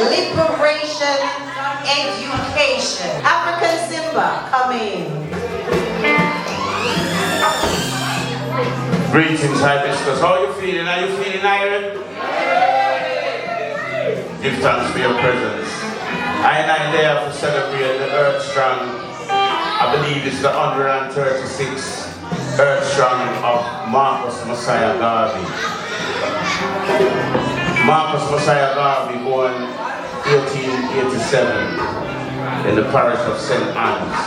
liberation, education. Afrikan Simba, come in. Greetings, Hibiscus. How are you feeling? Are you feeling iron? Give thanks for your presence. I and I there to celebrate the Earth Strong. I believe it's the 136th Earth Strong of Marcus Messiah Garvey. Marcus Messiah Garvey born 1887 in the parish of St. Anne's.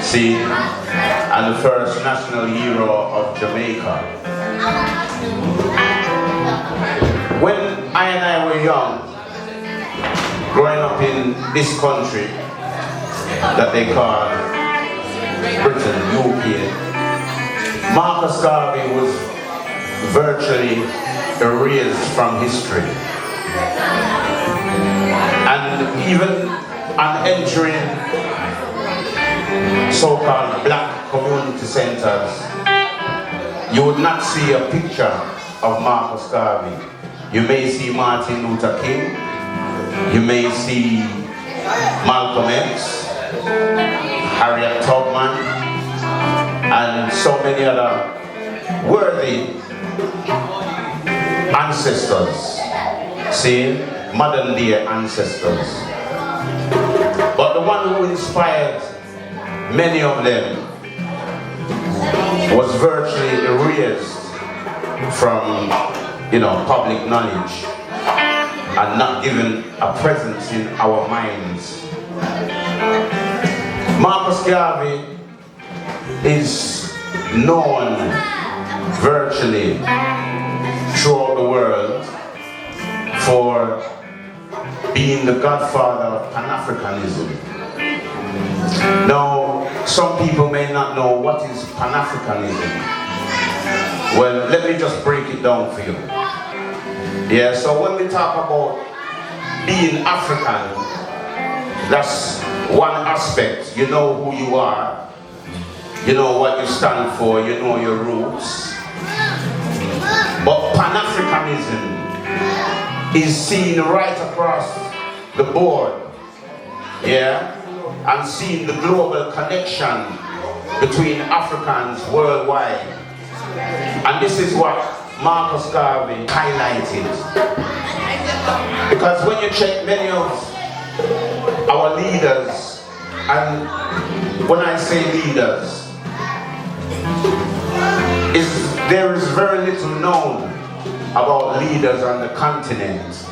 See, and the first national hero of Jamaica. When I and I were young, growing up in this country that they call Britain, UK, Marcus Garvey was virtually erased from history. And even on entering so-called black community centers, you would not see a picture of Marcus Garvey. You may see Martin Luther King, you may see Malcolm X, Harriet Tubman, and so many other worthy ancestors, see, modern day ancestors. But the one who inspired many of them was virtually erased from, public knowledge and not given a presence in our minds. Marcus Garvey is known virtually throughout the world for being the godfather of Pan-Africanism. Now, some people may not know what is Pan-Africanism. Well, let me just break it down for you. Yeah, so when we talk about being African, that's one aspect. You know who you are, you know what you stand for, you know your roots. But Pan-Africanism is seen right across the board, yeah, and seeing the global connection between Africans worldwide. And this is what Marcus Garvey highlighted. Because when you check many of our leaders, and when I say leaders, there is very little known about leaders on the continent.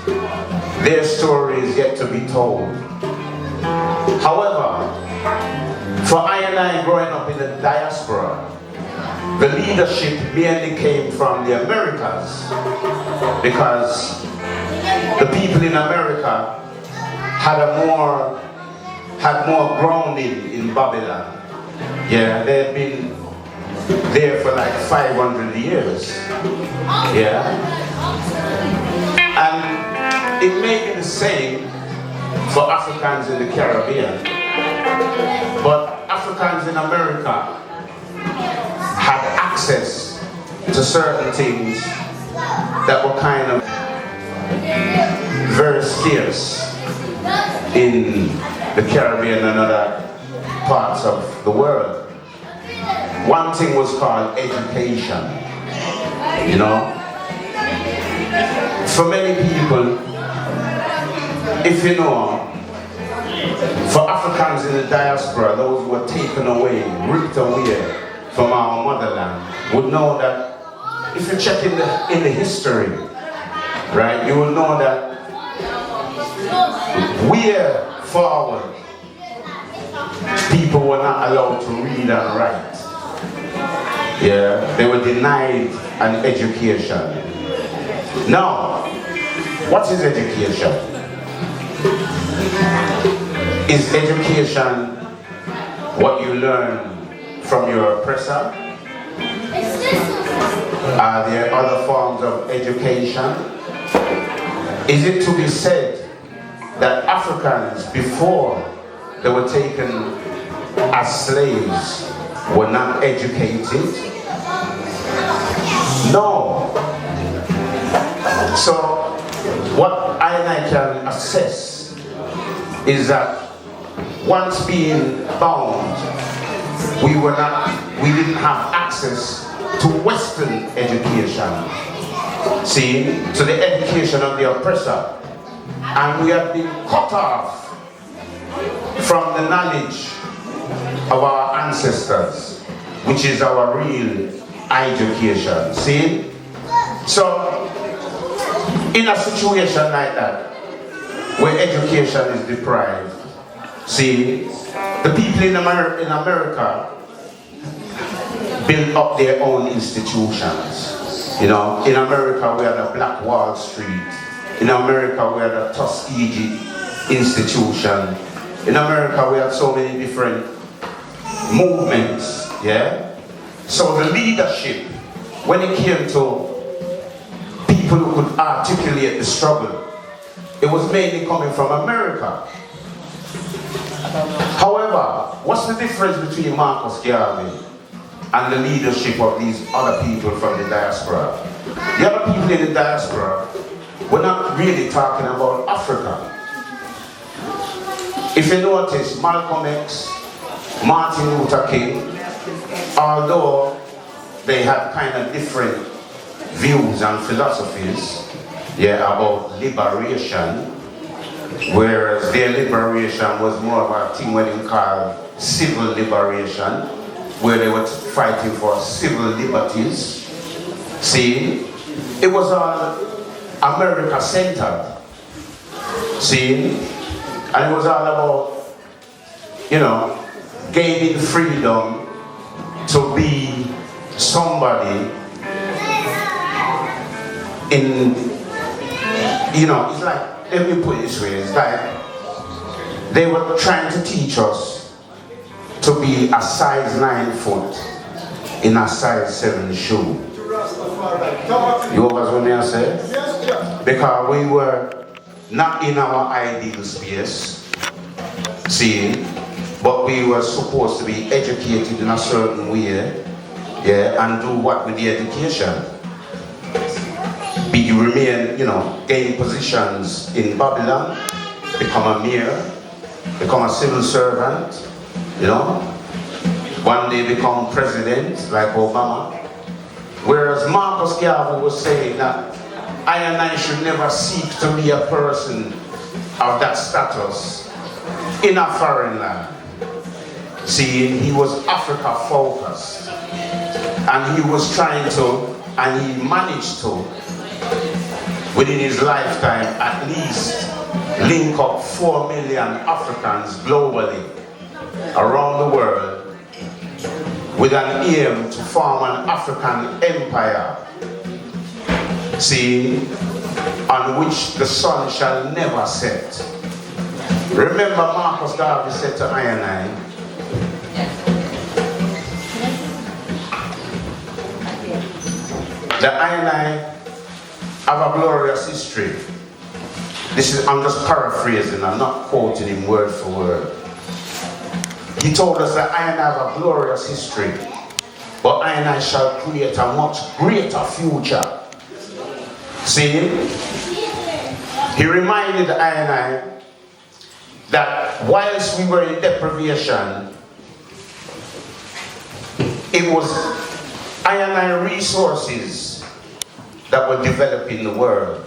Their story is yet to be told. However, for I and I growing up in the diaspora, the leadership mainly came from the Americas, because the people in America had more grounding in Babylon. Yeah, they had been there for like 500 years. Yeah. And it may be the same for Africans in the Caribbean. But Africans in America had access to certain things that were kind of very scarce in the Caribbean and other parts of the world. One thing was called education, For many people, if you know, for Africans in the diaspora, those who were taken away, ripped away from our motherland, would know that if you check in the history, right, you will know that way forward, people were not allowed to read and write. Yeah, they were denied an education. Now, what is education? Is education what you learn from your oppressor? Are there other forms of education? Is it to be said that Africans, before they were taken as slaves, were not educated? No. So what I I can assess is that once being bound, we didn't have access to Western education. See, to the education of the oppressor. And we have been cut off from the knowledge of our ancestors, which is our real education. See? So, in a situation like that, where education is deprived, see, the people in America build up their own institutions. You know, in America we had a Black Wall Street. In America we had a Tuskegee Institution. In America we had so many different movements, yeah? So the leadership, when it came to people who could articulate the struggle, it was mainly coming from America. However, what's the difference between Marcus Garvey and the leadership of these other people from the diaspora? The other people in the diaspora were not really talking about Africa. If you notice, Malcolm X, Martin Luther King, although they had kind of different views and philosophies, yeah, about liberation, whereas their liberation was more of a thing what they call civil liberation, where they were fighting for civil liberties. See, it was all America-centered. See, and it was all about, you know, gaining freedom to be somebody in, you know, it's like, let me put it this way, it's like they were trying to teach us to be a size 9 foot in a size 7 shoe. You always what I say? Because we were not in our ideal space, see, but we were supposed to be educated in a certain way, yeah, and do what with the education? Remain, you know, gain positions in Babylon, become a mayor, become a civil servant, you know, one day become president like Obama. Whereas Marcus Garvey was saying that I and I should never seek to be a person of that status in a foreign land. See, he was Africa focused, and he was trying to, and he managed to, within his lifetime, at least link up 4 million Africans globally around the world with an aim to form an African empire, see, on which the sun shall never set. Remember, Marcus Garvey said to I and I, that I and I have a glorious history. This is, I'm just paraphrasing, I'm not quoting him word for word. He told us that I and I have a glorious history, but I and I shall create a much greater future. See? He reminded I and I that whilst we were in deprivation, it was I and I resources that were developing the world.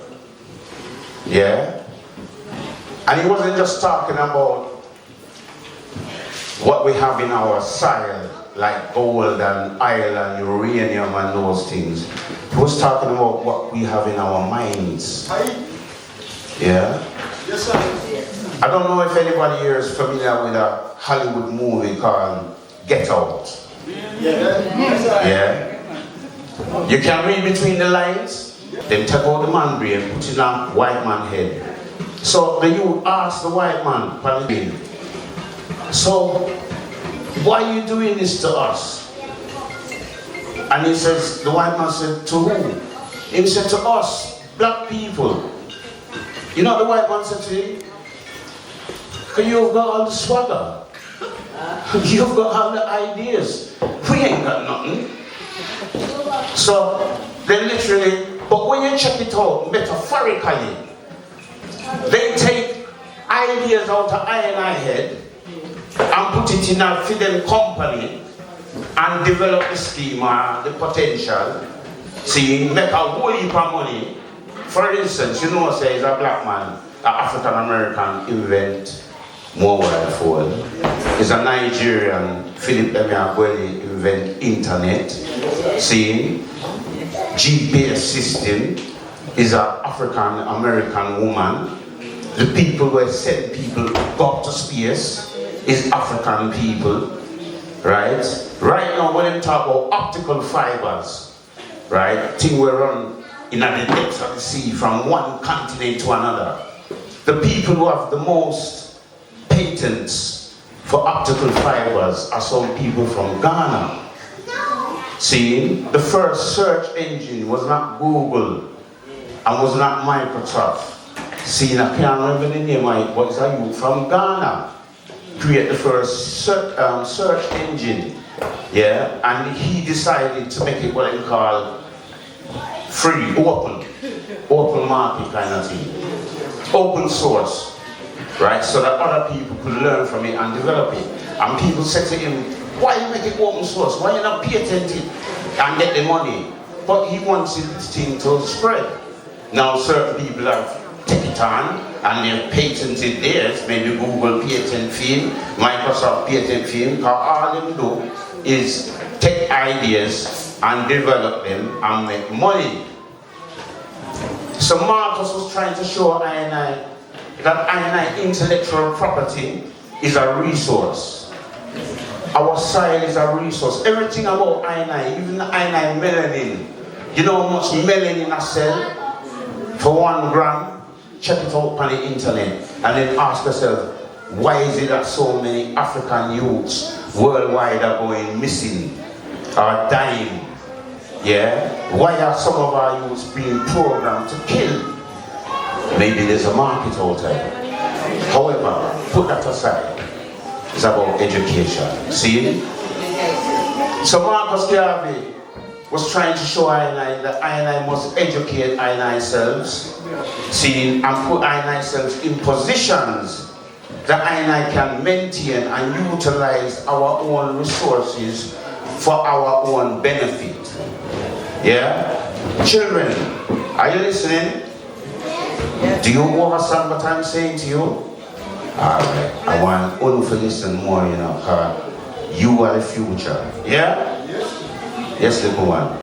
Yeah? And he wasn't just talking about what we have in our soil, like gold and iron and uranium and those things. He was talking about what we have in our minds. Yeah? Yes, sir. I don't know if anybody here is familiar with a Hollywood movie called Get Out. Yeah? You can read between the lines. Then take out the man brain, put it on white man head. So the youth asked the white man, so why are you doing this to us? And he says, the white man said, to who? He said, to us, black people. You know what the white man said to him? Because you've got all the swagger. You've got all the ideas. We ain't got nothing. So they literally, but when you check it out metaphorically, They take ideas out of I head and put it in a for them company and develop the schema, the potential. See, make a whole heap of money. For instance, you know, say, is a black man, an African American invent mobile phone. Is a Nigerian, Philip Emeagweli, invent internet. See, GPS system is an African American woman. The people who send people go to space is African people, right? Right now, when they talk about optical fibers, right, thing we run in the depths of the sea from one continent to another. The people who have the most patents for optical fibers are some people from Ghana. See, the first search engine was not Google and was not Microsoft. See, I can't remember the name of it, but it's a youth from Ghana create the first search engine, yeah, and he decided to make it what they call free, open market kind of thing, open source, right, so that other people could learn from it and develop it. And people said to him, why you make it open source? Why you not patent it and get the money? But he wants this thing to spread. Now certain people have taken it on and they've patented theirs, maybe Google patent film, Microsoft patent film, because all them do is take ideas and develop them and make money. So Marcus was trying to show I&I that I&I intellectual property is a resource. Our soil is a resource. Everything about I&I, even I&I melanin. You know how much melanin a cell? For 1 gram? Check it out on the internet and then ask yourself, why is it that so many African youths worldwide are going missing or dying? Yeah? Why are some of our youths being programmed to kill? Maybe there's a market out there. However, put that aside. It's about education. See? So Marcus Garvey was trying to show I&I that I&I must educate I&I selves, see, and put I&I selves in positions that I&I can maintain and utilize our own resources for our own benefit. Yeah? Children, are you listening? Do you understand what I'm saying to you? Alright, I want all to listen more, you know, because you are the future. Yeah? Yes, little one.